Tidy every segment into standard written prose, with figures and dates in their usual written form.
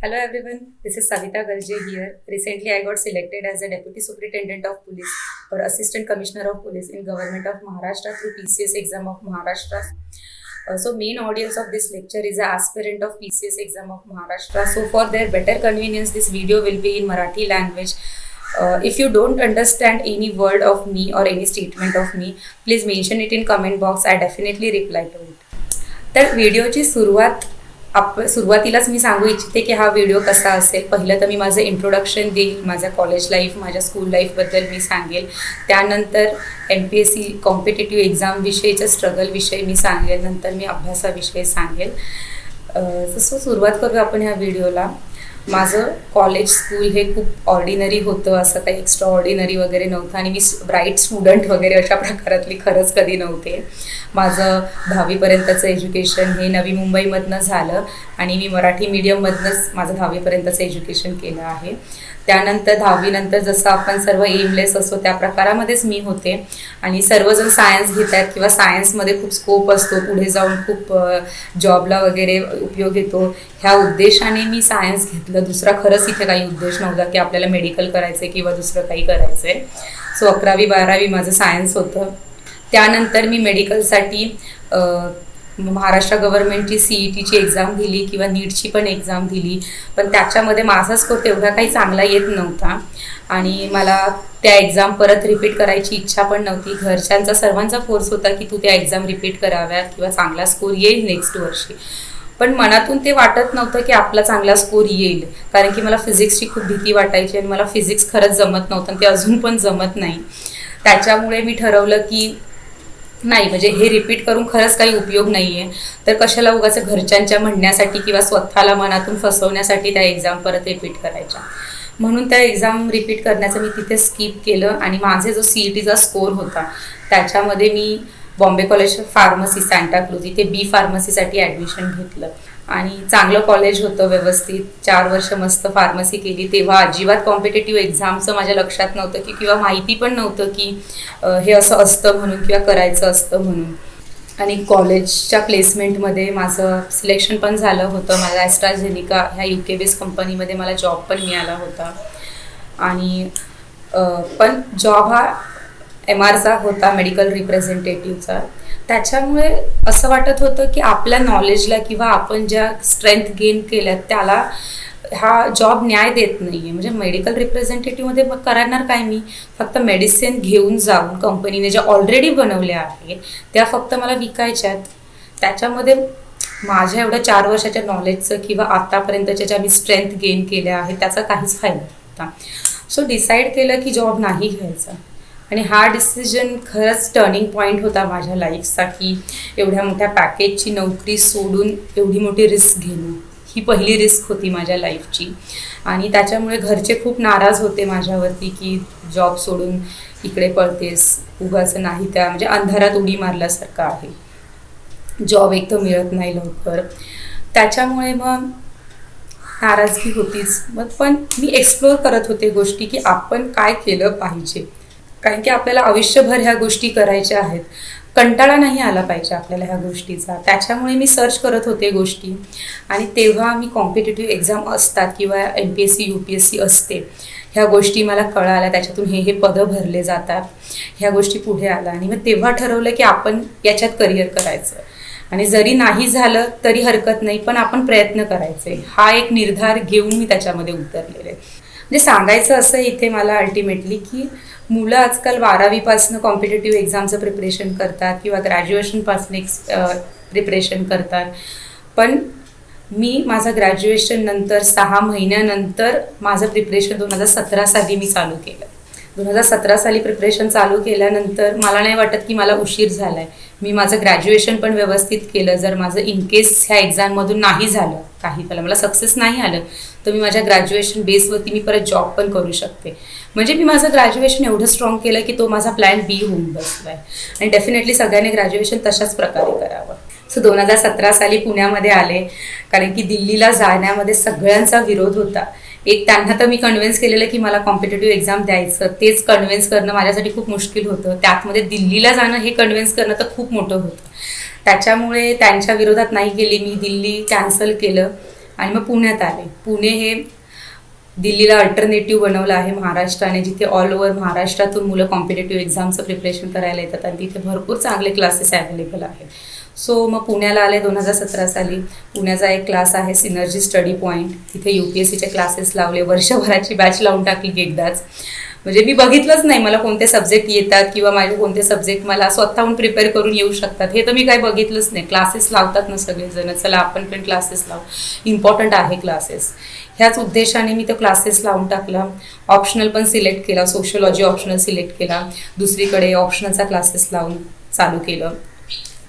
Hello everyone, this is Savita Garje here. Recently, I got selected as a Deputy Superintendent of Police or Assistant Commissioner of Police in Government of Maharashtra through PCS exam of Maharashtra. So main audience of this lecture is an aspirant of PCS exam of Maharashtra. So for their better convenience, this video will be in Marathi language. If you don't understand any word of me or any statement of me, please mention it in comment box. I definitely reply to it. तर व्हिडिओची सुरुवातीलाच मी सांगू इच्छिते की हा video कसा असेल. पहिलं तर मी माझं इंट्रोडक्शन देईल, माझ्या कॉलेज लाईफ, माझ्या स्कूल लाईफबद्दल मी सांगेल. त्यानंतर MPSC कॉम्पिटेटिव्ह एक्झामविषयीच्या स्ट्रगलविषयी मी सांगेल. नंतर मी अभ्यासाविषयी सांगेल. तसं सुरुवात करूया आपण ह्या व्हिडिओला. माझं कॉलेज स्कूल हे खूप ऑर्डिनरी होतं, असं काही एक्स्ट्रा ऑर्डिनरी वगैरे नव्हतं आणि मी ब्राईट स्टुडंट वगैरे अशा प्रकारातली खरंच कधी नव्हते. माझं 10वीपर्यंतचं एज्युकेशन हे नवी मुंबईमधनं झालं आणि मी मराठी मीडियममधनंच माझं 10वीपर्यंतचं एज्युकेशन केलं आहे. त्यानंतर 10वीनंतर जसं आपण सर्व एमलेस असतो त्या प्रकारामध्येच मी होते आणि सर्वजण सायन्स घेत आहेत किंवा सायन्समध्ये खूप स्कोप असतो, पुढे जाऊन खूप जॉबला वगैरे उपयोग येतो, ह्या उद्देशाने मी सायन्स घेतलं. दुसरा खरंच इथे काही उद्देश नव्हता की आपल्याला मेडिकल करायचं आहे किंवा दुसरं काही करायचं आहे. सो 11वी 12वी माझं सायन्स होतं. त्यानंतर मी मेडिकलसाठी महाराष्ट्र गव्हर्नमेंटची CETची एक्झाम दिली किंवा नीटची पण एक्झाम दिली, पण त्याच्यामध्ये माझा स्कोर तेवढा काही चांगला येत नव्हता आणि मला त्या एक्झाम परत रिपीट करायची इच्छा पण नव्हती. घरच्यांचा सर्वांचा फोर्स होता की तू त्या एक्झाम रिपीट कराव्यात किंवा चांगला स्कोर येईल नेक्स्ट वर्षी, पण मनातून ते वाटत नव्हतं की आपला चांगला स्कोर येईल, कारण की मला फिजिक्सची खूप भीती वाटायची आणि मला फिजिक्स खरंच जमत नव्हतं आणि ते अजून पण जमत नाही. त्याच्यामुळे मी ठरवलं की नाही, म्हणजे हे रिपीट करून खरंच काही उपयोग नाही आहे, तर कशाला उगाच घरच्यांच्या म्हणण्यासाठी किंवा स्वतःला मनातून फसवण्यासाठी त्या एक्झाम परत रिपीट करायच्या. म्हणून त्या एक्झाम रिपीट करण्याचं मी तिथे स्किप केलं आणि माझे जो CETचा स्कोर होता त्याच्यामध्ये मी बॉम्बे कॉलेज फार्मसी सांताक्रूज इथे B फार्मसीसाठी ॲडमिशन घेतलं आणि चांगलं कॉलेज होतं, व्यवस्थित 4 वर्ष मस्त फार्मसी केली. तेव्हा अजिबात कॉम्पिटेटिव्ह एक्झामचं माझ्या लक्षात नव्हतं की किंवा माहिती पण नव्हतं की हे असं असतं म्हणून किंवा करायचं असतं म्हणून. आणि कॉलेजच्या प्लेसमेंटमध्ये माझं सिलेक्शन पण झालं होतं. मला ॲस्ट्राझेनिका ह्या UK बेस्ड कंपनीमध्ये मला जॉब पण मिळाला होता आणि पण जॉब हा MRचा होता, मेडिकल रिप्रेझेंटेटिव्हचा. त्याच्यामुळे असं वाटत होतं की आपल्या नॉलेजला किंवा आपण ज्या स्ट्रेंथ गेन केल्यात त्याला हा जॉब न्याय देत नाही आहे. म्हणजे मेडिकल रिप्रेझेंटेटिव्हमध्ये मग करणार काय, मी फक्त मेडिसिन घेऊन जाऊन कंपनीने ज्या ऑलरेडी बनवल्या आहेत त्या फक्त मला विकायच्यात. त्याच्यामध्ये माझ्या एवढ्या 4 वर्षाच्या नॉलेजचं किंवा आतापर्यंतच्या ज्या मी स्ट्रेंथ गेन केल्या आहेत त्याचा काहीच फायदा नव्हता. सो डिसाईड केलं की जॉब नाही घ्यायचा आणि हा डिसिजन खरंच टर्निंग पॉईंट होता माझ्या लाईफचा की एवढ्या मोठ्या पॅकेजची नोकरी सोडून एवढी मोठी रिस्क घेणं ही पहिली रिस्क होती माझ्या लाईफची. आणि त्याच्यामुळे घरचे खूप नाराज होते माझ्यावरती की जॉब सोडून इकडे पळतेस, उगाच नाही, त्या म्हणजे अंधारात उडी मारल्यासारखं आहे, जॉब एक तर मिळत नाही लवकर. त्याच्यामुळे मग नाराजगी होतीच. मग पण मी एक्सप्लोर करत होते गोष्टी की आपण काय केलं पाहिजे, कारण की आपल्याला आयुष्यभर ह्या गोष्टी करायच्या आहेत, कंटाळा नाही आला पाहिजे आपल्याला ह्या गोष्टीचा. त्याच्यामुळे मी सर्च करत होते गोष्टी आणि तेव्हा मी कॉम्पिटेटिव्ह एक्झाम असतात किंवा MPSC UPSC असते ह्या गोष्टी मला कळाल्या. त्याच्यातून हे पदं भरले जातात, ह्या गोष्टी पुढे आल्या आणि मग तेव्हा ठरवलं की आपण याच्यात करिअर करायचं आणि जरी नाही झालं तरी हरकत नाही, पण आपण प्रयत्न करायचे. हा एक निर्धार घेऊन मी त्याच्यामध्ये उतरलेले. म्हणजे सांगायचं असं इथे मला अल्टिमेटली की मुलं आजकाल 12वीपासनं कॉम्पिटेटिव्ह एक्झामचं प्रिपरेशन करतात किंवा ग्रॅज्युएशनपासून प्रिपरेशन करतात, पण मी माझं ग्रॅज्युएशन नंतर 6 महिन्यानंतर माझं प्रिपरेशन 2017 साली मी चालू केलं. 2017 साली प्रिपरेशन चालू केल्यानंतर मला नाही वाटत की मला उशीर झाला आहे. मी माझं ग्रॅज्युएशन पण व्यवस्थित केलं. जर माझं इनकेस ह्या एक्झाममधून नाही झालं, काही मला सक्सेस नाही आलं, तर मी माझ्या ग्रॅज्युएशन बेसवरती मी परत जॉब पण करू शकते. म्हणजे मी माझं ग्रॅज्युएशन एवढं स्ट्रॉंग केलं की तो माझा प्लॅन B होऊन बसला आहे आणि डेफिनेटली सगळ्यांनी ग्रॅज्युएशन तशाच प्रकारे करावं. सो 2017 साली पुण्यामध्ये आले, कारण की दिल्लीला जाण्यामध्ये सगळ्यांचा विरोध होता. एक त्यांना तर मी कन्व्हिन्स केलेलं की मला कॉम्पिटेटिव्ह एक्झाम द्यायचं, तेच कन्व्हिन्स करणं माझ्यासाठी खूप मुश्किल होतं. त्यातमध्ये दिल्लीला जाणं हे कन्व्हिन्स करणं तर खूप मोठं होतं. त्याच्यामुळे त्यांच्या विरोधात नाही गेली मी, दिल्ली कॅन्सल केलं आणि मग पुण्यात आले. पुणे हे दिल्लीला अल्टरनेटिव्ह बनवलं आहे महाराष्ट्राने, जिथे ऑल ओव्हर महाराष्ट्रातून मुलं कॉम्पिटेटिव्ह एक्झामचं प्रिपरेशन करायला येतात आणि तिथे भरपूर चांगले क्लासेस अवेलेबल आहेत. सो मग पुण्याला आले 2017 साली. पुण्याचा एक क्लास आहे सिनर्जी स्टडी पॉईंट, तिथे UPSCचे क्लासेस लावले. वर्षभराची बॅच लावून टाकली एकदाच. म्हणजे मी बघितलंच नाही मला कोणते सब्जेक्ट येतात किंवा माझे कोणते सब्जेक्ट मला स्वतःहून प्रिपेअर करून येऊ शकतात, हे तर मी काही बघितलंच नाही. क्लासेस लावतात ना सगळेजण, चला आपण पण क्लासेस लावू, इम्पॉर्टंट आहे क्लासेस. ह्याच उद्देशाने मी तो क्लासेस लावून टाकला. ऑप्शनल पण सिलेक्ट केला, सोशियोलॉजी ऑप्शनल सिलेक्ट केला. दुसरीकडे ऑप्शनलचा क्लासेस लावून चालू केलं.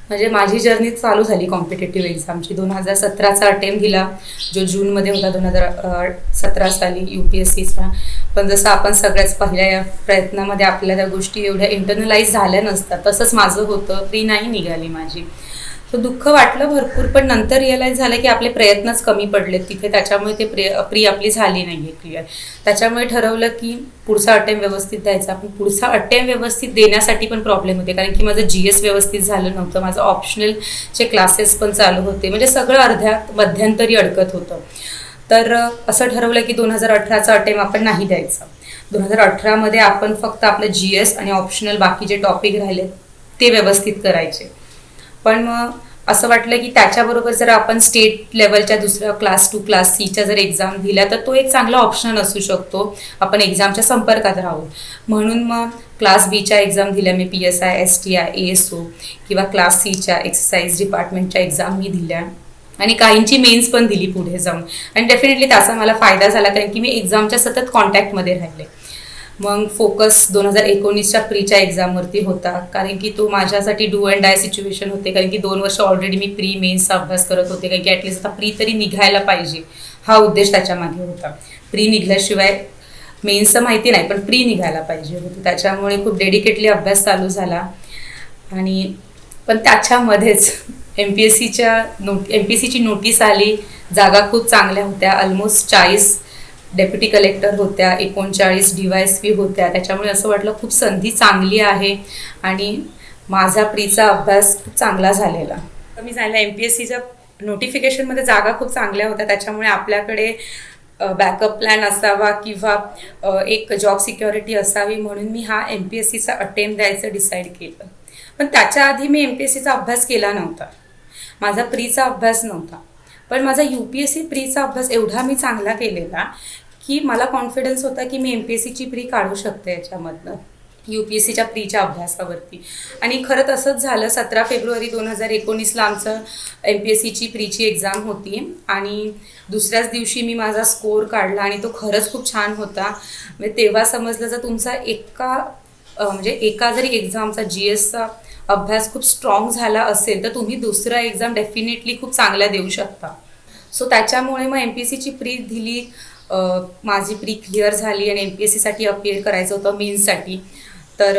म्हणजे माझी जर्नी चालू झाली कॉम्पिटेटिव्ह एक्झामची. 2017चा अटेम्प्ट दिला, जो जूनमध्ये होता 2017 साली UPSCचा. पण जसं आपण सगळ्याच पहिल्या या प्रयत्नामध्ये आपल्या त्या गोष्टी एवढ्या इंटरनलाइज झाल्या नसतात, तसंच माझं होतं. प्री नाही निघाली माझी. तर दुःख वाटलं भरपूर, पण नंतर रिअलाईज झालं की आपले प्रयत्नच कमी पडलेत तिथे, त्याच्यामुळे ते प्री आपली झाली नाही आहे क्लिअर. त्याच्यामुळे ठरवलं की पुढचा अटेम्प्ट व्यवस्थित द्यायचा. पण पुढचा अटेम्प्ट व्यवस्थित देण्यासाठी पण प्रॉब्लेम होते, कारण की माझं GS व्यवस्थित झालं नव्हतं, माझं ऑप्शनलचे क्लासेस पण चालू होते, म्हणजे सगळं अर्ध्यात मध्यंतरी अडकत होतं. तर असं ठरवलं की 2018चा अटेम्प्ट आपण नाही द्यायचा. 2018मध्ये आपण फक्त आपलं GS आणि ऑप्शनल बाकी जे टॉपिक राहिले ते व्यवस्थित करायचे. पण मग असं वाटलं की त्याच्याबरोबर जर आपण स्टेट लेवलच्या दुसऱ्या क्लास 2 क्लास Cच्या जर एक्झाम दिल्या तर तो एक चांगला ऑप्शन असू शकतो, आपण एक्झामच्या संपर्कात राहू. म्हणून मग क्लास Bच्या एक्झाम दिल्या मी, PSI, STI, ASO किंवा क्लास Cच्या एक्सरसाइज डिपार्टमेंटच्या एक्झाम मी दिल्या. आणि काहींची मेन्स पण दिली पुढे जाऊन. आणि डेफिनेटली त्याचा मला फायदा झाला, कारण की मी एक्झामच्या सतत कॉन्टॅक्टमध्ये राहिले. मग फोकस 2019च्या प्रीच्या एक्झामवरती होता, कारण की तो माझ्यासाठी डू अँड डाय सिच्युएशन होते. कारण की 2 वर्ष ऑलरेडी मी प्री मेन्सचा अभ्यास करत होते, कारण की ॲटलिस्ट आता प्री तरी निघायला पाहिजे, हा उद्देश त्याच्यामागे होता. प्री निघल्याशिवाय मेन्सचं माहिती नाही, पण प्री निघायला पाहिजे होतं. त्याच्यामुळे खूप डेडिकेटली अभ्यास चालू झाला. आणि पण त्याच्यामध्येच MPSCची नोटीस आली. जागा खूप चांगल्या होत्या, ऑलमोस्ट 40 डेप्युटी कलेक्टर होत्या, 39 DYSP होत्या. त्याच्यामुळे असं वाटलं खूप संधी चांगली आहे आणि माझा प्रीचा अभ्यास खूप चांगला झालेला. कमी झाला. MPSCच्या नोटिफिकेशनमध्ये जागा खूप चांगल्या होत्या, त्याच्यामुळे आपल्याकडे बॅकअप प्लॅन असावा किंवा एक जॉब सिक्युरिटी असावी, म्हणून मी हा MPSCचा अटेम्प्ट द्यायचं डिसाईड केलं. पण त्याच्या आधी मी MPSCचा अभ्यास केला नव्हता, माझा प्रीचा अभ्यास नव्हता. पण माझा UPSC प्रीचा अभ्यास एवढा मी चांगला केलेला की मला कॉन्फिडन्स होता की मी MPSCची प्री काढू शकते याच्यामधनं, UPSCच्या प्रीच्या अभ्यासावरती. आणि खरं तसंच झालं. 17 फेब्रुवारी 2019ला आमचं MPSCची प्रीची एक्झाम होती आणि दुसऱ्याच दिवशी मी माझा स्कोअर काढला आणि तो खरंच खूप छान होता. म्हणजे तेव्हा समजलं, जर तुमचा एका जरी एक्झामचा GSचा अभ्यास खूप स्ट्रॉंग झाला असेल तर तुम्ही दुसरा एक्झाम डेफिनेटली खूप चांगल्या देऊ शकता. सो त्याच्यामुळे मग MPSCची प्री दिली. माझी प्री क्लिअर झाली आणि MPSCसाठी अपियर करायचं होतं मेन्ससाठी. तर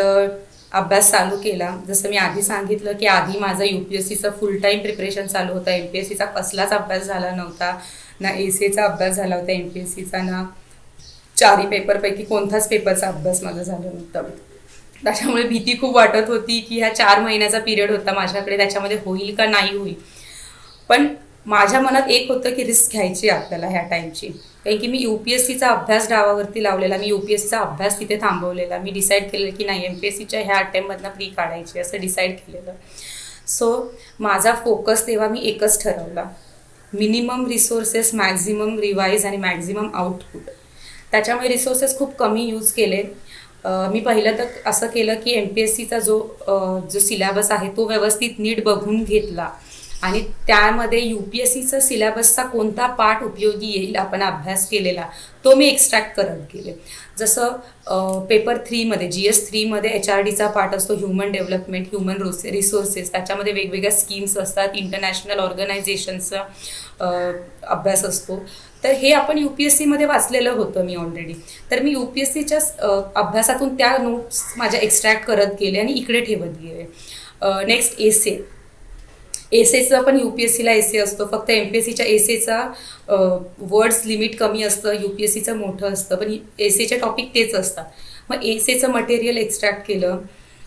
अभ्यास चालू केला. जसं मी आधी सांगितलं की आधी माझा UPSCचा फुल टाईम प्रिपरेशन चालू होता. MPSCचा कसलाच अभ्यास झाला नव्हता, ना ACAचा अभ्यास झाला होता MPSCचा, ना 4 पेपरपैकी कोणताच पेपरचा अभ्यास माझा झाला नव्हता. त्याच्यामुळे भीती खूप वाटत होती की ह्या 4 महिन्याचा पिरियड होता माझ्याकडे, त्याच्यामध्ये होईल का नाही होईल. पण माझ्या मनात एक होतं की रिस्क घ्यायची आपल्याला ह्या टाईमची, कारण की मी UPSCचा अभ्यास डावावरती लावलेला, मी UPSCचा अभ्यास तिथे थांबवलेला. मी डिसाईड केलेलं की नाही, MPSCच्या ह्या अटेम्प्टमधनं प्री काढायची असं डिसाईड केलेलं. सो माझा फोकस तेव्हा मी एकच ठरवला, मिनिमम रिसोर्सेस, मॅक्झिमम रिवाईज आणि मॅक्झिमम आउटपुट. त्याच्यामुळे रिसोर्सेस खूप कमी यूज केले. मी पहिलं तर असं केलं की MPSCचा जो सिलेबस आहे तो व्यवस्थित नीट बघून घेतला आणि त्यामध्ये UPSCचा सिलेबसचा कोणता पार्ट उपयोगी येईल आपण अभ्यास केलेला तो मी एक्स्ट्रॅक्ट करत गेले. जसं पेपर 3मध्ये GS 3मध्ये HRDचा पार्ट असतो, ह्युमन डेव्हलपमेंट, ह्युमन रिसोर्सेस. त्याच्यामध्ये वेगवेगळ्या स्कीम्स असतात, इंटरनॅशनल ऑर्गनायझेशनचा अभ्यास असतो. तर हे आपण UPSCमध्ये वाचलेलं होतं मी ऑलरेडी. तर मी UPSCच्या अभ्यासातून त्या नोट्स माझ्या एक्स्ट्रॅक्ट करत गेले आणि इकडे ठेवत गेले. नेक्स्ट एसेचा पण UPSCला एसे असतो, फक्त MPSCच्या एसेचा वर्ड्स लिमिट कमी असतं, UPSCचं मोठं असतं, पण एसेचे टॉपिक तेच असतात. मग एसेचं मटेरियल एक्स्ट्रॅक्ट केलं.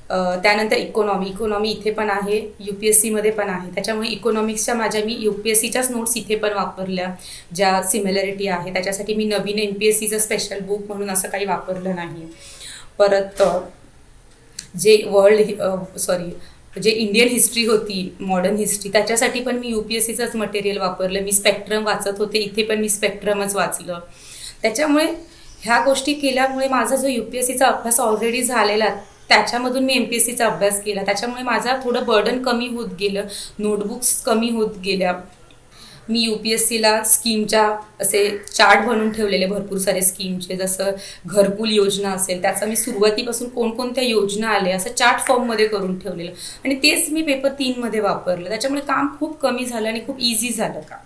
त्यानंतर इकॉनॉमी इथे पण आहे, UPSC मध्ये पण आहे. त्याच्यामुळे इकॉनॉमिक्सच्या मी UPSCच्याच नोट्स इथे पण वापरल्या, ज्या सिमिलॅरिटी आहे. त्याच्यासाठी मी नवीन MPSCचं स्पेशल बुक म्हणून असं काही वापरलं नाही. परत जे जे इंडियन हिस्ट्री होती, मॉडर्न हिस्ट्री, त्याच्यासाठी पण मी UPSCचंच मटेरियल वापरलं. मी स्पेक्ट्रम वाचत होते, इथे पण मी स्पेक्ट्रमच वाचलं. त्याच्यामुळे ह्या गोष्टी केल्यामुळे माझा जो UPSCचा अभ्यास ऑलरेडी झालेला, त्याच्यामधून मी MPSCचा अभ्यास केला. त्याच्यामुळे माझा थोडं बर्डन कमी होत गेलं, नोटबुक्स कमी होत गेल्या. मी UPSCला स्कीमच्या असे चार्ट बनवून ठेवलेले, भरपूर सारे स्कीमचे, जसं घरकुल योजना असेल, त्याचा मी सुरुवातीपासून कोणकोणत्या योजना आल्या असं चार्ट फॉर्ममध्ये करून ठेवलेलं, आणि तेच मी पेपर 3मध्ये वापरलं. त्याच्यामुळे काम खूप कमी झालं आणि खूप इझी झालं काम.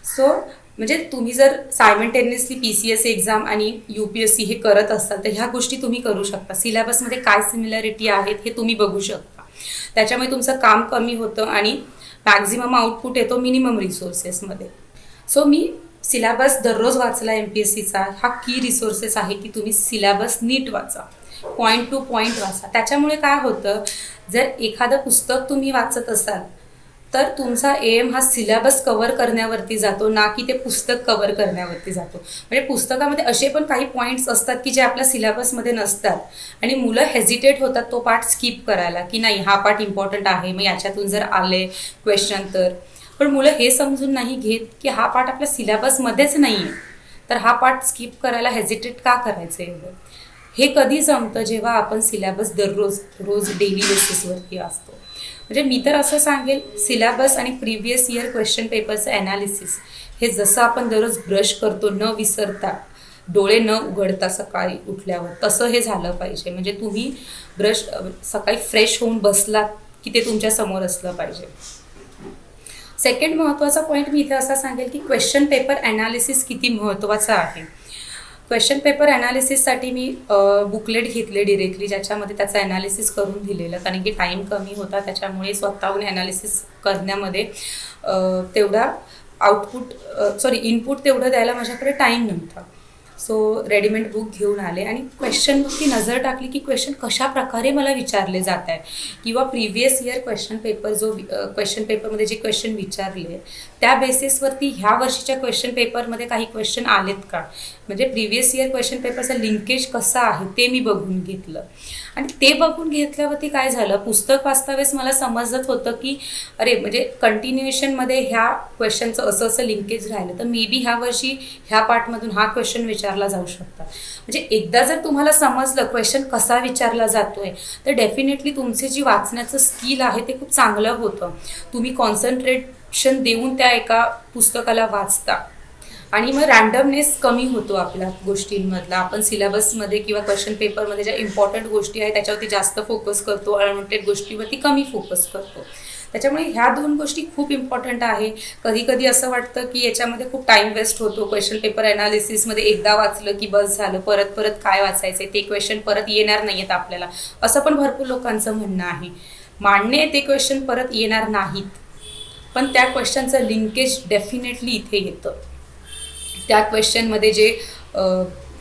सो म्हणजे तुम्ही जर सायमल्टेनियसली PCSC एक्झाम आणि UPSC हे करत असाल तर ह्या गोष्टी तुम्ही करू शकता. सिलेबसमध्ये काय सिमिलॅरिटी आहेत हे तुम्ही बघू शकता. त्याच्यामुळे तुमचं काम कमी होतं आणि मॅक्झिमम आउटपुट येतो मिनिमम रिसोर्सेसमध्ये. सो मी सिलेबस दररोज वाचला MPSCचा. हा की रिसोर्सेस आहे की तुम्ही सिलेबस नीट वाचा, पॉईंट टू पॉईंट वाचा. त्याच्यामुळे काय होतं, जर एखादं पुस्तक तुम्ही वाचत असाल तर तुमचा एम हा सिलेबस कव्हर करण्यावरती जातो, ना की ते पुस्तक कव्हर करण्यावरती जातो. म्हणजे पुस्तकामध्ये असे पण काही पॉईंट्स असतात की जे आपल्या सिलेबसमध्ये नसतात आणि मुलं हेजिटेट होतात तो पार्ट स्किप करायला, की नाही हा पार्ट इम्पॉर्टंट आहे, मग याच्यातून जर आले क्वेश्चन तर. पण मुलं हे समजून नाही घेत की हा पार्ट आपल्या सिलेबसमध्येच नाही आहे, तर हा पार्ट स्किप करायला हेजिटेट का करायचं एवढं. हे कधी जमतं, जेव्हा आपण सिलेबस रोज डेली बेसिसवरती असतो. म्हणजे मी तर असं सांगेल, सिलेबस आणि प्रिव्हियस इयर क्वेश्चन पेपरचं ॲनालिसिस हे जसं आपण दररोज ब्रश करतो न विसरता, डोळे न उघडता सकाळी उठल्यावर, तसं हे झालं पाहिजे. म्हणजे तुम्ही ब्रश सकाळी फ्रेश होऊन बसलात की ते तुमच्या समोर असलं पाहिजे. सेकंड महत्त्वाचा पॉईंट मी इथे असा सांगेल की क्वेश्चन पेपर ॲनालिसिस किती महत्त्वाचं आहे. क्वेश्चन पेपर ॲनालिसिससाठी मी बुकलेट घेतले डिरेक्टली, ज्याच्यामध्ये त्याचं ॲनालिसिस करून दिलेलं, कारण की टाईम कमी होता. त्याच्यामुळे स्वतःहून ॲनालिसिस करण्यामध्ये तेवढा इनपुट तेवढं द्यायला माझ्याकडे टाईम नव्हता. सो रेडीमेड बुक घेऊन आले आणि क्वेश्चन बुकची नजर टाकली की क्वेश्चन कशा प्रकारे मला विचारले जात आहे, किंवा प्रिव्हियस इयर क्वेश्चन पेपरमध्ये जे क्वेश्चन विचारले त्या बेसिसवरती ह्या वर्षीच्या क्वेश्चन पेपरमध्ये काही क्वेश्चन आलेत का, म्हणजे प्रिव्हियस इयर क्वेश्चन पेपरचं लिंकेज कसं आहे ते मी बघून घेतलं. आणि ते बघून घेतल्यावरती काय झालं, पुस्तक वाचतावेळेस मला समजत होतं की अरे म्हणजे कंटिन्युएशनमध्ये ह्या क्वेश्चनचं असं लिंकेज राहिलं तर मे बी ह्या वर्षी ह्या पार्टमधून हा क्वेश्चन विचारला जाऊ शकतो. म्हणजे एकदा जर तुम्हाला समजलं क्वेश्चन कसा विचारला जातोय तर डेफिनेटली तुमचे जी वाचण्याचं स्किल आहे ते खूप चांगलं होतं. तुम्ही कॉन्सन्ट्रेशन देऊन त्या एका पुस्तकाला वाचता आणि मग रँडमनेस कमी होतो आपल्या गोष्टींमधला. आपण सिलेबसमध्ये किंवा क्वेश्चन पेपरमध्ये ज्या इम्पॉर्टंट गोष्टी आहेत त्याच्यावरती जास्त फोकस करतो, अनवॉन्टेड गोष्टीवरती कमी फोकस करतो. त्याच्यामुळे ह्या 2 गोष्टी खूप इम्पॉर्टंट आहे. कधी कधी असं वाटतं की याच्यामध्ये खूप टाईम वेस्ट होतो. क्वेश्चन पेपर ॲनालिसिसमध्ये एकदा वाचलं की बस झालं, परत काय वाचायचं आहे, ते क्वेश्चन परत येणार नाही आहेत आपल्याला, असं पण भरपूर लोकांचं म्हणणं आहे. मान्य आहे ते क्वेश्चन परत येणार नाहीत, पण त्या क्वेश्चनचं लिंकेज डेफिनेटली इथे येतं. त्या क्वेश्चनमध्ये जे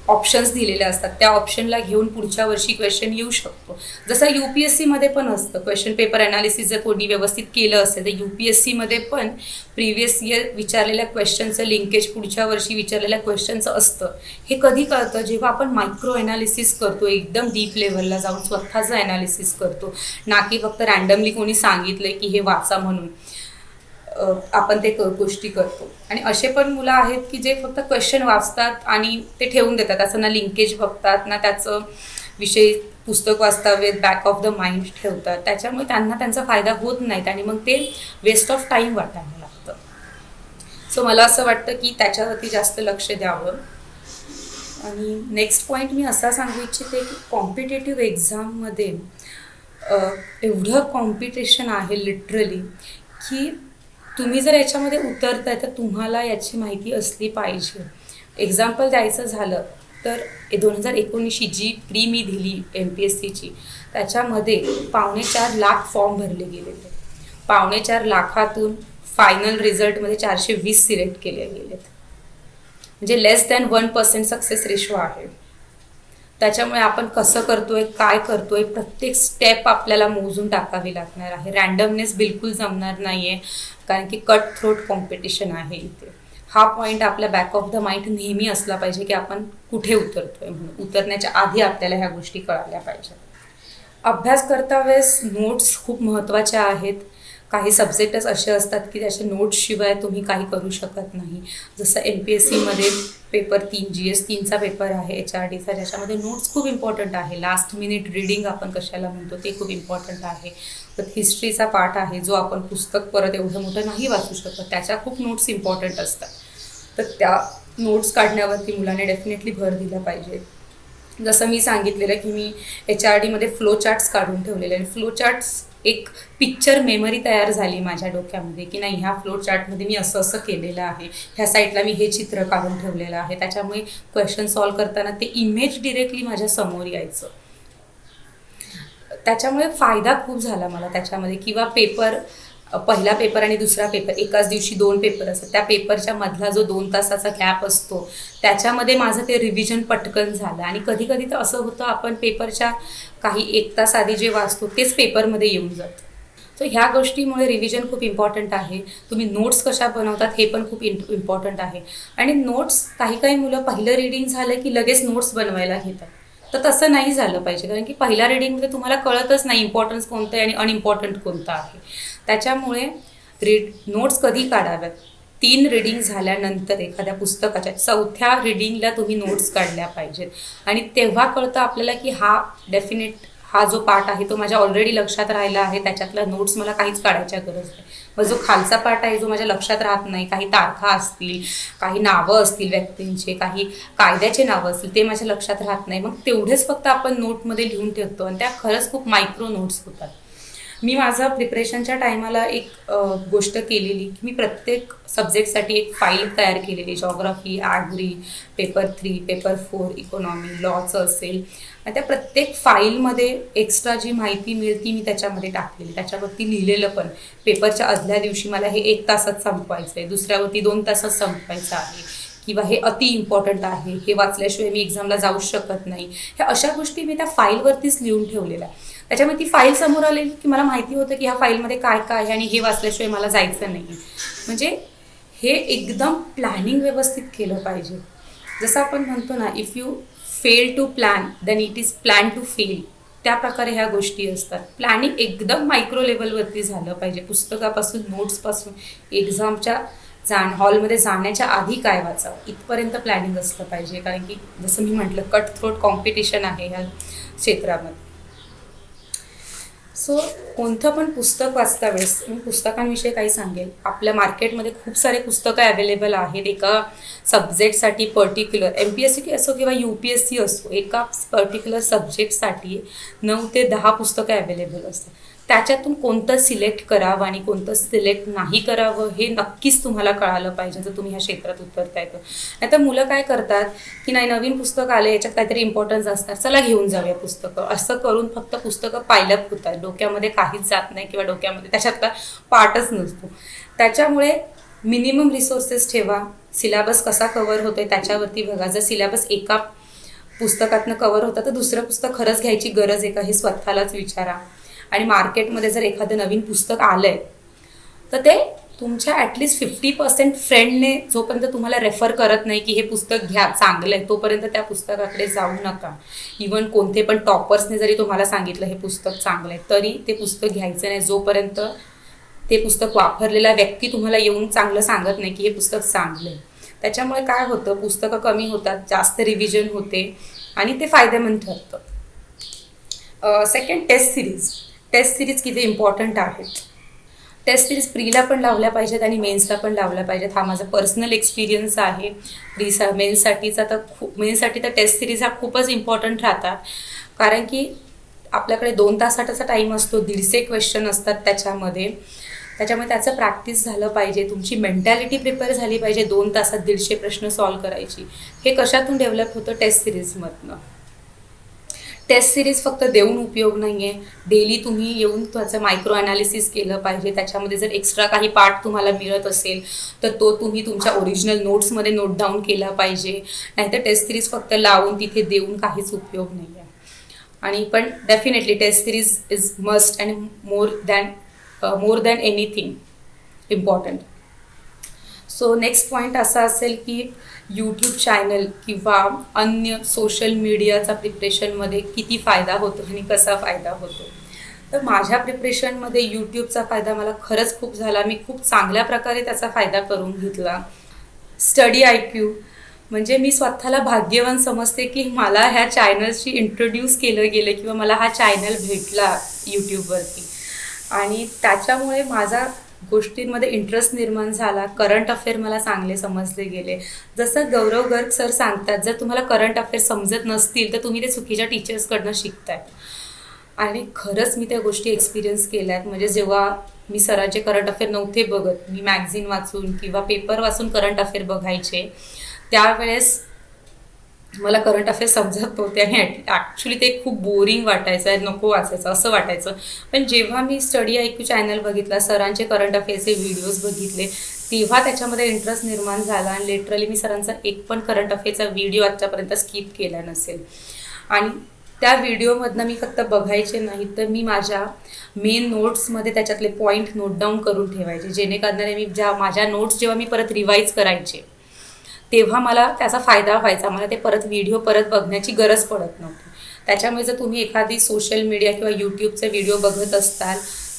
ऑप्शन्स दिलेले असतात त्या ऑप्शनला घेऊन पुढच्या वर्षी क्वेश्चन येऊ शकतो. जसं UPSCमध्ये पण असतं. क्वेश्चन पेपर ॲनालिसिस जर कोणी व्यवस्थित केलं असेल तर UPSCमध्ये पण प्रिव्हियस इयर विचारलेल्या क्वेश्चनचं लिंकेज पुढच्या वर्षी विचारलेल्या क्वेश्चनचं असतं. हे कधी कळतं, जेव्हा आपण मायक्रो ॲनालिसिस करतो, एकदम डीप लेवलला जाऊन स्वतःचं ॲनालिसिस करतो, ना की फक्त रँडमली कोणी सांगितलं की हे वाचा म्हणून आपण ते गोष्टी करतो. आणि असे पण मुलं आहेत की जे फक्त क्वेश्चन वाचतात आणि ते ठेवून देतात, असं ना लिंकेज बघतात ना त्याचं विषय पुस्तक वाचतावेत बॅक ऑफ द माइंड ठेवतात. त्याच्यामुळे त्यांना त्यांचा फायदा होत नाहीत आणि मग ते वेस्ट ऑफ टाईम वाटायला लागतं. सो मला असं वाटतं की त्याच्यावरती जास्त लक्ष द्यावं. आणि नेक्स्ट पॉईंट मी असा सांगू इच्छिते की कॉम्पिटेटिव्ह एक्झाममध्ये एवढं कॉम्पिटिशन आहे लिटरली की तुम्ही जर याच्यामध्ये उतरताय तर तुम्हाला याची माहिती असली पाहिजे. एक्झाम्पल द्यायचं झालं तर 2019 जी प्री मी दिली MPSCची त्याच्यामध्ये 4.25 लाख फॉर्म भरले गेलेले. 4.25 लाखातून फायनल रिझल्टमध्ये 420 सिलेक्ट केले गेलेत, म्हणजे लेस दॅन 1% सक्सेस रेशो आहे. त्याच्यामुळे आपण कसं करतोय, काय करतोय, प्रत्येक स्टेप आपल्याला मोजून टाकावी लागणार आहे. रँडमनेस बिलकुल जमणार नाही आहे, कारण की कट थ्रोट कॉम्पिटिशन आहे इथे. हा पॉईंट आपल्या बॅक ऑफ द माइंड नेहमी असला पाहिजे की आपण कुठे उतरतोय म्हणून. उतरण्याच्या आधी आपल्याला ह्या गोष्टी कळायला पाहिजेत. अभ्यास करता वेळेस नोट्स खूप महत्त्वाच्या आहेत. काही सब्जेक्टच असे असतात की त्याच्या नोट्सशिवाय तुम्ही काही करू शकत नाही. जसं MPSCमध्ये पेपर 3 GS3चा पेपर आहे HRDचा, ज्याच्यामध्ये नोट्स खूप इम्पॉर्टंट आहे. लास्ट मिनिट रीडिंग आपण कशाला म्हणतो ते खूप इम्पॉर्टंट आहे. तर हिस्ट्रीचा पार्ट आहे जो आपण पुस्तक परत एवढं मोठं नाही वाचू शकत, त्याच्या खूप नोट्स इम्पॉर्टंट असतात. तर त्या नोट्स काढण्यावरती मुलाने डेफिनेटली भर दिला पाहिजे. जसं मी सांगितलेलं की मी HRDमध्ये फ्लो चार्ट्स काढून ठेवलेले आणि फ्लो चार्ट्स एक पिक्चर मेमरी तयार झाली माझ्या डोक्यामध्ये की नाही, ह्या फ्लो चार्टमध्ये मी असं असं केलेलं आहे, ह्या साईडला मी हे चित्र काढून ठेवलेलं आहे. त्याच्यामुळे क्वेश्चन सॉल्व करताना ते इमेज डिरेक्टली माझ्या समोर यायचं. त्याच्यामुळे फायदा खूप झाला मला त्याच्यामध्ये. किंवा पेपर, पहिला पेपर आणि दुसरा पेपर एकाच दिवशी 2 पेपर असतात, त्या पेपरच्या मधला जो 2 तासाचा गॅप असतो त्याच्यामध्ये माझं ते रिव्हिजन पटकन झालं. आणि कधी कधी तर असं होतं आपण पेपरच्या काही 1 तास आधी जे वाचतो तेच पेपरमध्ये येऊन जातं. तर ह्या गोष्टीमुळे रिव्हिजन खूप इम्पॉर्टंट आहे. तुम्ही नोट्स कशा बनवतात हे पण खूप इम्पॉर्टंट आहे. आणि नोट्स, काही मुलं पहिलं रीडिंग झालं की लगेच नोट्स बनवायला घेतात, तर तसं नाही झालं पाहिजे. कारण की पहिल्या रीडिंगमध्ये तुम्हाला कळतच नाही इम्पॉर्टन्स कोणतं आहे आणि अनइम्पॉर्टंट कोणतं आहे. त्याच्यामुळे नोट्स कधी काढाव्यात, 3 रीडिंग झाल्यानंतर एखाद्या पुस्तकाच्या 4थ्या रीडिंगला तुम्ही नोट्स काढल्या पाहिजेत. आणि तेव्हा कळतं आपल्याला की हा जो पार्ट आहे तो माझ्या ऑलरेडी लक्षात राहिला आहे, त्याच्यातला नोट्स मला काहीच काढायच्या गरज नाही. मग जो खालचा पार्ट आहे जो माझ्या लक्षात राहत नाही, काही तारखा असतील, काही नावं असतील व्यक्तींचे, काही कायद्याचे नावं असतील, ते माझ्या लक्षात राहत नाही, मग तेवढेच फक्त आपण नोटमध्ये लिहून ठेवतो आणि त्या खरंच खूप मायक्रो नोट्स होतात. मी माझा प्रिपरेशनच्या टायमाला एक गोष्ट केलेली की मी प्रत्येक सब्जेक्टसाठी एक फाईल तयार केलेली. Geography, agri, paper 3, paper 4, economy, लॉचं असेल. आणि त्या प्रत्येक फाईलमध्ये एक्स्ट्रा जी माहिती मिळेल ती मी त्याच्यामध्ये टाकलेली. त्याच्यावरती लिहिलेलं पण, पेपरच्या आदल्या दिवशी मला हे 1 तासात संपवायचं आहे, दुसऱ्यावरती 2 तासात संपवायचं आहे, किंवा हे अति इम्पॉर्टंट आहे, हे वाचल्याशिवाय मी एक्झामला जाऊ शकत नाही. ह्या अशा गोष्टी मी त्या फाईलवरतीच लिहून ठेवलेल्या. त्याच्यामुळे ती फाईल समोर आलेली की मला माहिती होतं की ह्या फाईलमध्ये काय काय आहे आणि हे वाचल्याशिवाय मला जायचं नाही. म्हणजे हे एकदम प्लॅनिंग व्यवस्थित केलं पाहिजे. जसं आपण म्हणतो ना, if you fail to plan then it is plan to fail, त्या प्रकारे ह्या गोष्टी असतात. प्लॅनिंग एकदम मायक्रो लेवलवरती झालं पाहिजे. पुस्तकापासून, नोट्सपासून, एक्झामच्या हॉलमध्ये जाण्याच्या आधी काय वाचावं इथपर्यंत प्लॅनिंग असलं पाहिजे. कारण की जसं मी म्हटलं, कट थ्रोट कॉम्पिटिशन आहे ह्या क्षेत्रामध्ये. सो कोणतं पण पुस्तक वाचता वेळेस मी पुस्तकांविषयी काही सांगेल. आपल्या मार्केटमध्ये खूप सारे पुस्तकं अवेलेबल आहेत एका सब्जेक्टसाठी पर्टिक्युलर. MPSC असो किंवा UPSC असो, एका पर्टिक्युलर सब्जेक्टसाठी 9 ते 10 पुस्तकं अवेलेबल असतात. त्याच्यातून कोणतं सिलेक्ट करावं आणि कोणतं सिलेक्ट नाही करावं हे नक्कीच तुम्हाला कळालं पाहिजे जर तुम्ही ह्या क्षेत्रात उतरताय तर. नाही तर मुलं काय करतात की नाही, नवीन पुस्तक आले, याच्यात काहीतरी इम्पॉर्टन्स असतात, चला घेऊन जाऊया पुस्तकं. असं करून फक्त पुस्तकं पायलप होतात, डोक्यामध्ये काहीच जात नाही किंवा डोक्यामध्ये त्याच्यातला पार्टच नसतो. त्याच्यामुळे मिनिमम रिसोर्सेस ठेवा. सिलेबस कसा कव्हर होतो आहे त्याच्यावरती बघा. जर सिलेबस एका पुस्तकातनं कव्हर होतं तर दुसरं पुस्तक खरंच घ्यायची गरज आहे का हे स्वतःलाच विचारा. आणि मार्केटमध्ये जर एखादं नवीन पुस्तक आलं आहे तर ते तुमच्या ॲटलिस्ट 50% फ्रेंडने जोपर्यंत तुम्हाला रेफर करत नाही की हे पुस्तक घ्या, चांगलं आहे, तोपर्यंत त्या पुस्तकाकडे जाऊ नका. इवन कोणते पण टॉपर्सने जरी तुम्हाला सांगितलं हे पुस्तक चांगलं आहे, तरी ते पुस्तक घ्यायचं नाही जोपर्यंत ते पुस्तक वापरलेला व्यक्ती तुम्हाला येऊन चांगलं सांगत नाही की हे पुस्तक चांगलं आहे. त्याच्यामुळे काय होतं, पुस्तकं कमी होतात, जास्त रिव्हिजन होते आणि ते फायदेमंद ठरतं. सेकंड, टेस्ट सिरीज किती इम्पॉर्टंट आहेत. टेस्ट सिरीज प्रीला पण लावल्या पाहिजेत आणि मेन्सला पण लावल्या पाहिजेत. हा माझा पर्सनल एक्सपिरियन्स आहे. मेन्ससाठी तर टेस्ट सिरीज हा खूपच इम्पॉर्टंट राहतात. कारण की आपल्याकडे 2 तासाचा टाईम असतो, 150 क्वेश्चन असतात त्याच्यामुळे त्याचं प्रॅक्टिस झालं पाहिजे. तुमची मेंटॅलिटी प्रिपेअर झाली पाहिजे 2 तासात 150 प्रश्न सॉल्व करायची. हे कशातून डेव्हलप होतं? टेस्ट सिरीजमधनं. टेस्ट सिरीज फक्त देऊन उपयोग नाही आहे. डेली तुम्ही येऊन त्याचं मायक्रो ॲनालिसिस केलं पाहिजे. त्याच्यामध्ये जर एक्स्ट्रा काही पार्ट तुम्हाला मिळत असेल तर तो तुम्ही तुमच्या ओरिजिनल नोट्समध्ये नोट डाऊन केला पाहिजे. नाहीतर टेस्ट सिरीज फक्त लावून तिथे देऊन काहीच उपयोग नाही आहे. आणि पण definitely test series is must and more than anything important. So next point असा असेल की यूट्यूब चॅनल किंवा अन्य सोशल मीडियाचा प्रिपरेशनमध्ये किती फायदा होतो आणि कसा फायदा होतो. तर माझ्या प्रिपरेशनमध्ये यूट्यूबचा फायदा मला खरंच खूप झाला. मी खूप चांगल्या प्रकारे त्याचा फायदा करून घेतला. स्टडी IQ म्हणजे मी स्वतःला भाग्यवान समजते की मला ह्या चॅनल्सची इंट्रोड्यूस केलं गेलं किंवा मला हा चॅनल भेटला यूट्यूबवरती. आणि त्याच्यामुळे माझा गोष्टींमध्ये इंटरेस्ट निर्माण झाला. करंट अफेअर मला चांगले समजले गेले. जसं गौरव गर्ग सर सांगतात, जर तुम्हाला करंट अफेअर समजत नसतील तर तुम्ही ते चुकीच्या टीचर्सकडनं शिकताय. आणि खरंच मी त्या गोष्टी एक्सपिरियन्स केल्या आहेत. म्हणजे जेव्हा मी सरांचे करंट अफेअर नव्हते बघत, मी मॅगझिन वाचून किंवा पेपर वाचून करंट अफेअर बघायचे, त्यावेळेस मला करंट अफेअर समजत नव्हते आणि ॲक्च्युली ते खूप बोरिंग वाटायचं आहे, नको वाचायचं असं वाटायचं. पण जेव्हा मी स्टडी IQ चॅनल बघितला, सरांचे करंट अफेअरचे व्हिडिओज बघितले, तेव्हा त्याच्यामध्ये इंटरेस्ट निर्माण झाला. आणि लिटरली मी सरांचा एक पण करंट अफेअरचा व्हिडिओ आत्तापर्यंत स्किप केला नसेल. आणि त्या व्हिडिओमधनं मी फक्त बघायचे नाही तर मी माझ्या मेन नोट्समध्ये त्याच्यातले पॉईंट नोट डाऊन करून ठेवायचे, जेणेकरणाने मी माझ्या नोट्स जेव्हा मी परत रिवाईज करायचे तेव्हा मला त्याचा फायदा व्हायचा. मला ते व्हिडिओ परत बघण्याची गरज पडत नव्हती. त्याच्यामुळे जर तुम्ही एखादी सोशल मीडिया किंवा यूट्यूबचे व्हिडिओ बघत असताल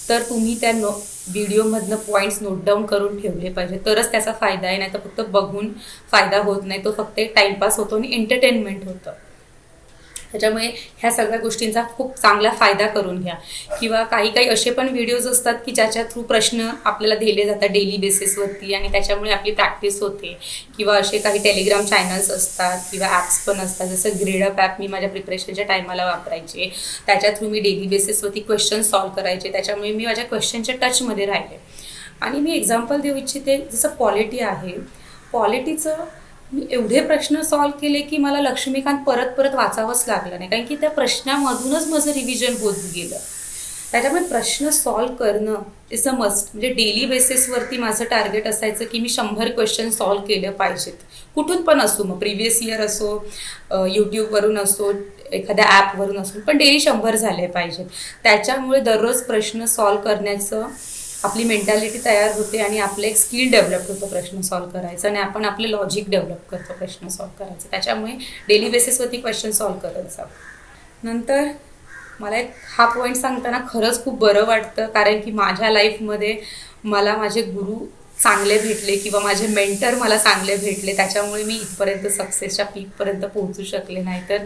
तर तुम्ही त्या व्हिडिओमधनं पॉईंट्स नोट डाऊन करून ठेवले पाहिजे, तरच त्याचा फायदा आहे. नाही तर फक्त बघून फायदा होत नाही, तो फक्त एक टाईमपास होतो आणि एंटरटेनमेंट होतं. त्याच्यामुळे ह्या सगळ्या गोष्टींचा खूप चांगला फायदा करून घ्या. किंवा काही असे पण व्हिडिओज असतात की ज्याच्या थ्रू प्रश्न आपल्याला दिले जातात डेली बेसिसवरती आणि त्याच्यामुळे आपली प्रॅक्टिस होते. किंवा असे काही टेलिग्राम चॅनल्स असतात किंवा ॲप्स पण असतात, जसं ग्रेडअप ॲप मी माझ्या प्रिपरेशनच्या टायमाला वापरायचे. त्याच्या थ्रू मी डेली बेसिसवरती क्वेश्चन सॉल्व करायचे. त्याच्यामुळे मी माझ्या क्वेश्चनच्या टचमध्ये राहिले. आणि मी एक्झाम्पल देऊ इच्छिते, जसं पॉलिटी आहे, पॉलिटीचं मी एवढे प्रश्न सॉल्व केले की मला लक्ष्मीकांत परत परत वाचावंच लागलं नाही, कारण की त्या प्रश्नामधूनच माझं रिव्हिजन होत गेलं. त्याच्यामुळे प्रश्न सॉल्व करणं इज अ मस्ट. म्हणजे डेली बेसिसवरती माझं टार्गेट असायचं की मी 100 क्वेश्चन सॉल्व केलं पाहिजेत, कुठून पण असो, मग प्रिव्हियस इयर असो, यूट्यूबवरून असो, एखाद्या ॲपवरून असो, पण डेली 100 झाले पाहिजेत. त्याच्यामुळे दररोज प्रश्न सॉल्व करण्याचं आपली मेंटॅलिटी तयार होते आणि आपलं एक स्किल डेव्हलप होतं प्रश्न सॉल्व करायचं आणि आपण आपलं लॉजिक डेव्हलप करतो प्रश्न सॉल्व करायचं. त्याच्यामुळे डेली बेसिसवरती क्वेश्चन सॉल्व करत जाऊ. नंतर मला एक हा पॉईंट सांगताना खरंच खूप बरं वाटतं, कारण की माझ्या लाईफमध्ये मला माझे गुरु चांगले भेटले किंवा माझे मेंटर मला चांगले भेटले. त्याच्यामुळे मी इथपर्यंत सक्सेसच्या पीकपर्यंत पोहोचू शकले, नाही तर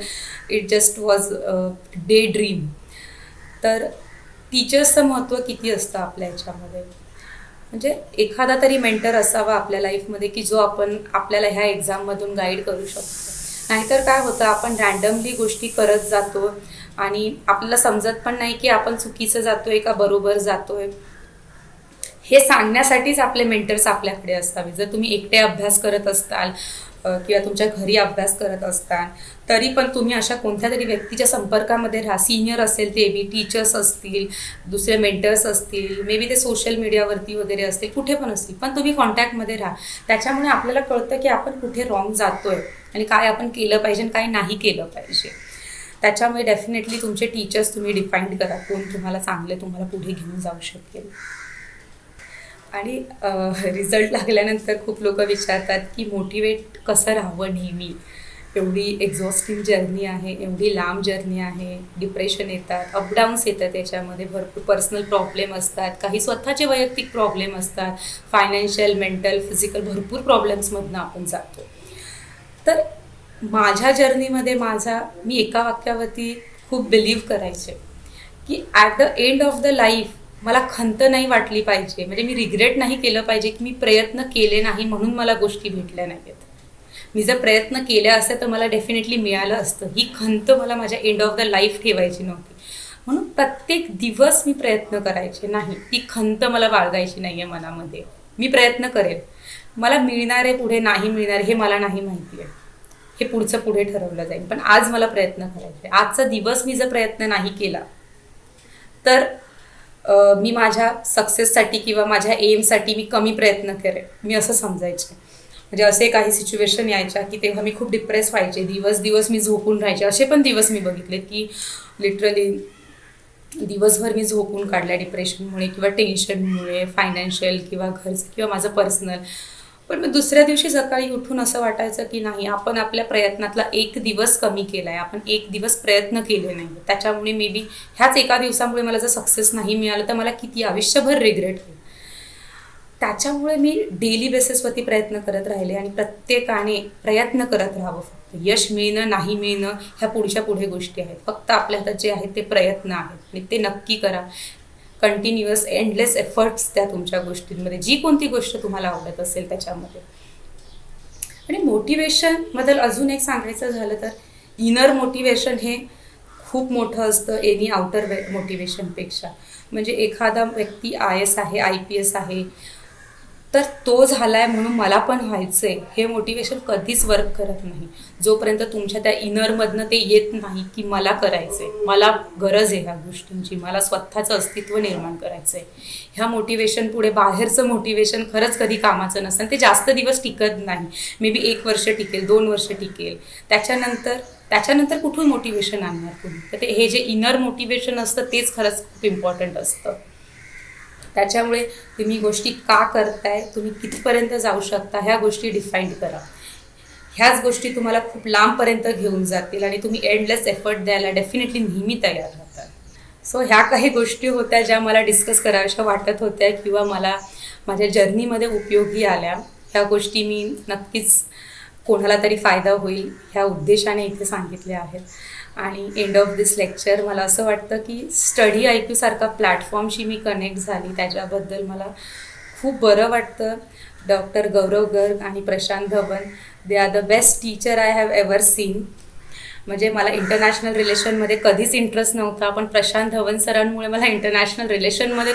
it just was day dream. तर टीचर्सचं महत्त्व किती असतं आपल्या ह्याच्यामध्ये. म्हणजे एखादा तरी मेंटर असावा आपल्या लाईफमध्ये की जो आपल्याला ह्या एक्झाममधून गाईड करू शकतो. नाहीतर काय होतं, आपण रँडमली गोष्टी करत जातो आणि आपल्याला समजत पण नाही की आपण चुकीचं जातोय का बरोबर जातोय. हे सांगण्यासाठीच आपले मेंटर्स आपल्याकडे असावे. जर तुम्ही एकटे अभ्यास करत असताल किंवा तुमच्या घरी अभ्यास करत असताल तरी पण तुम्ही अशा कोणत्या तरी व्यक्तीच्या संपर्कामध्ये राहा. सिनियर असेल ते बी, टीचर्स असतील, दुसरे मेंटर्स असतील, मे बी ते सोशल मीडियावरती वगैरे असतील, कुठे पण असतील, पण तुम्ही कॉन्टॅक्टमध्ये राहा. त्याच्यामुळे आपल्याला कळतं की आपण कुठे रॉंग जातोय आणि काय आपण केलं पाहिजे आणि काय नाही केलं पाहिजे. त्याच्यामुळे डेफिनेटली तुमचे टीचर्स तुम्ही डिफाईन करा, कोण तुम्हाला तुम्हाला पुढे घेऊन जाऊ शकेल. आणि रिझल्ट लागल्यानंतर खूप लोक विचारतात की मोटिवेट कसं राहावं नेहमी. एवढी एक्झॉस्टिव्ह जर्नी आहे, एवढी लांब जर्नी आहे, डिप्रेशन येतात, अपडाऊन्स येतात, त्याच्यामध्ये भरपूर पर्सनल प्रॉब्लेम असतात, काही स्वतःचे वैयक्तिक प्रॉब्लेम असतात, फायनान्शियल, मेंटल, फिजिकल भरपूर प्रॉब्लेम्समधनं आपण जातो. तर माझ्या जर्नीमध्ये मी एका वाक्यावरती खूप बिलीव्ह करायचे की at the end of the life मला खंत नाही वाटली पाहिजे. म्हणजे मी रिग्रेट नाही केलं पाहिजे की मी प्रयत्न केले नाही म्हणून मला गोष्टी भेटल्या नाहीत. मी जर प्रयत्न केल्या असते तर मला डेफिनेटली मिळालं असतं. ही खंत मला माझ्या एंड ऑफ द लाईफ ठेवायची नव्हती. म्हणून प्रत्येक दिवस मी प्रयत्न करायचे नाही. ती खंत मला बाळगायची नाही आहे मनामध्ये. मी प्रयत्न करेन, मला मिळणार आहे पुढे नाही मिळणार हे मला नाही माहिती आहे, हे पुढचं पुढे ठरवलं जाईल. पण आज मला प्रयत्न करायचे. आजचा दिवस मी जर प्रयत्न नाही केला तर मी माझ्या सक्सेससाठी किंवा माझ्या एमसाठी मी कमी प्रयत्न करेन, मी असं समजायचे. म्हणजे असे काही सिच्युएशन यायच्या की तेव्हा मी खूप डिप्रेस व्हायचे, दिवस मी झोपून राहायचे. असे पण दिवस मी बघितले की लिटरली दिवसभर मी झोपून काढल्या डिप्रेशनमुळे किंवा टेन्शनमुळे, फायनान्शियल किंवा घरचं किंवा माझं पर्सनल. पण मग दुसऱ्या दिवशी सकाळी उठून असं वाटायचं की नाही, आपण आपल्या प्रयत्नातला एक दिवस कमी केला आहे, आपण एक दिवस प्रयत्न केले नाही. त्याच्यामुळे मे बी ह्याच एका दिवसामुळे मला जर सक्सेस नाही मिळालं तर मला किती आयुष्यभर रिग्रेट होईल. त्याच्यामुळे मी डेली बेसिसवरती प्रयत्न करत राहिले आणि प्रत्येकाने प्रयत्न करत राहावं. फक्त यश मिळणं नाही मिळणं ह्या पुढे गोष्टी आहेत. फक्त आपल्या हातात जे आहेत ते प्रयत्न आहेत आणि ते नक्की करा. कंटिन्युअस एंडलेस एफर्ट्स त्या तुमच्या गोष्टींमध्ये, जी कोणती गोष्ट तुम्हाला आवडत असेल त्याच्यामध्ये. आणि मोटिवेशनबद्दल अजून एक सांगायचं झालं तर इनर मोटिवेशन हे खूप मोठं असतं एनी आउटर मोटिवेशनपेक्षा. म्हणजे एखादा व्यक्ती IAS आहे, IPS आहे, तर तो झाला आहे म्हणून मला पण व्हायचं आहे हे मोटिवेशन कधीच वर्क करत नाही. जोपर्यंत तुमच्या त्या इनरमधनं ते येत नाही की मला करायचं आहे, मला गरज आहे ह्या गोष्टींची, मला स्वतःचं अस्तित्व निर्माण करायचं आहे, ह्या मोटिवेशन पुढे बाहेरचं मोटिवेशन खरंच कधी कामाचं नसतं. ते जास्त दिवस टिकत नाही. मे बी 1 वर्ष टिकेल, 2 वर्ष टिकेल. त्याच्यानंतर कुठून मोटिवेशन आणणार तुम्ही? तर हे जे इनर मोटिवेशन असतं तेच खरंच खूप इम्पॉर्टंट असतं. त्याच्यामुळे तुम्ही गोष्टी का करताय, तुम्ही कितपर्यंत जाऊ शकता, ह्या गोष्टी डिफाईन करा. ह्याच गोष्टी तुम्हाला खूप लांबपर्यंत घेऊन जातील आणि तुम्ही एंडलेस एफर्ट द्यायला डेफिनेटली नेहमी तयार राहता. सो ह्या काही गोष्टी होत्या ज्या मला डिस्कस कराव्याशा वाटत होत्या किंवा मला माझ्या जर्नीमध्ये उपयोगी आल्या. ह्या गोष्टी मी नक्कीच कोणाला तरी फायदा होईल ह्या उद्देशाने इथे सांगितल्या आहेत. आणि एंड ऑफ दिस लेक्चर मला असं वाटतं की स्टडी IQ सारखा प्लॅटफॉर्मशी मी कनेक्ट झाली, त्याच्याबद्दल मला खूप बरं वाटतं. डॉक्टर गौरव गर्ग आणि Prashant Dhawan, they are the best teacher I have ever seen. म्हणजे मला इंटरनॅशनल रिलेशनमध्ये कधीच इंटरेस्ट नव्हता, पण प्रशांत धवन सरांमुळे मला इंटरनॅशनल रिलेशनमध्ये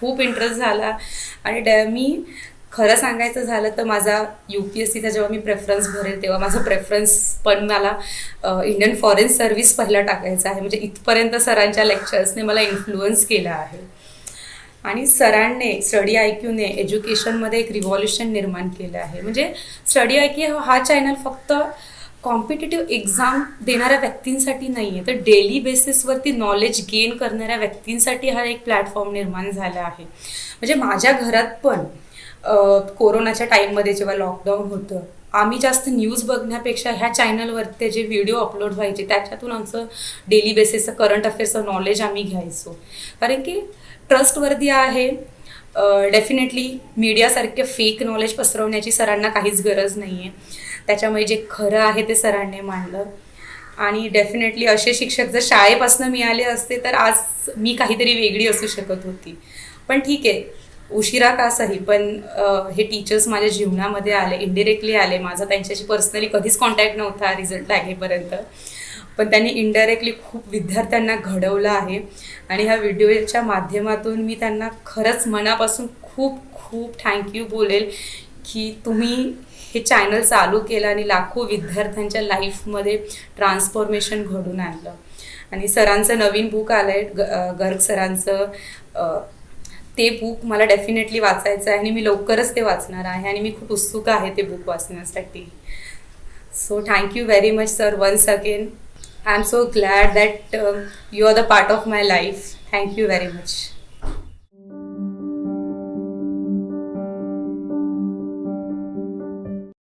खूप इंटरेस्ट झाला. आणि मी खरं सांगायचं झालं तर माझा UPSCचा जेव्हा मी प्रेफरन्स भरेल तेव्हा माझं प्रेफरन्स पण मला इंडियन फॉरेन सर्व्हिस पहिला टाकायचा आहे. म्हणजे इथपर्यंत सरांच्या लेक्चर्सने मला इन्फ्लुअन्स केला आहे. आणि सरांनी स्टडी IQने एज्युकेशनमध्ये एक रिव्हॉल्युशन निर्माण केलं आहे. म्हणजे स्टडी IQ हा चॅनल फक्त कॉम्पिटिटिव्ह एक्झाम देणाऱ्या व्यक्तींसाठी नाही आहे, तर डेली बेसिसवरती नॉलेज गेन करणाऱ्या व्यक्तींसाठी हा एक प्लॅटफॉर्म निर्माण झाला आहे. म्हणजे माझ्या घरात पण कोरोनाच्या टाईममध्ये जेव्हा लॉकडाऊन होतं, आम्ही जास्त न्यूज बघण्यापेक्षा ह्या चॅनलवरती जे व्हिडिओ अपलोड व्हायचे त्याच्यातून आमचं डेली बेसिसचं करंट अफेअर्सचं नॉलेज आम्ही घ्यायचो. कारण की ट्रस्टवर्दी आहे. डेफिनेटली मीडियासारखे फेक नॉलेज पसरवण्याची सरांना काहीच गरज नाही आहे. त्याच्यामुळे जे खरं आहे ते सरांनी मांडलं. आणि डेफिनेटली असे शिक्षक जर शाळेपासून मिळाले असते तर आज मी काहीतरी वेगळी असू शकत होती. पण ठीक आहे, उशिरा का असाही, पण हे टीचर्स माझ्या जीवनामध्ये आले, इनडिरेक्टली आले. माझा त्यांच्याशी पर्सनली कधीच कॉन्टॅक्ट नव्हता रिझल्ट लागेपर्यंत, पण त्यांनी इनडायरेक्टली खूप विद्यार्थ्यांना घडवलं आहे. आणि ह्या व्हिडिओच्या माध्यमातून मी त्यांना खरंच मनापासून खूप खूप थँक्यू बोलेल की तुम्ही हे चॅनल चालू केलं आणि लाखो विद्यार्थ्यांच्या लाईफमध्ये ट्रान्सफॉर्मेशन घडून आणलं. आणि सरांचं नवीन बुक आलं आहे, गर्ग सरांचं, ते बुक मला डेफिनेटली वाचायचं आहे आणि मी लवकरच ते वाचणार आहे आणि मी खूप उत्सुक आहे ते बुक वाचण्यासाठी. So thank you very much sir once again. I am so glad that you are the part of my life. Thank you very much.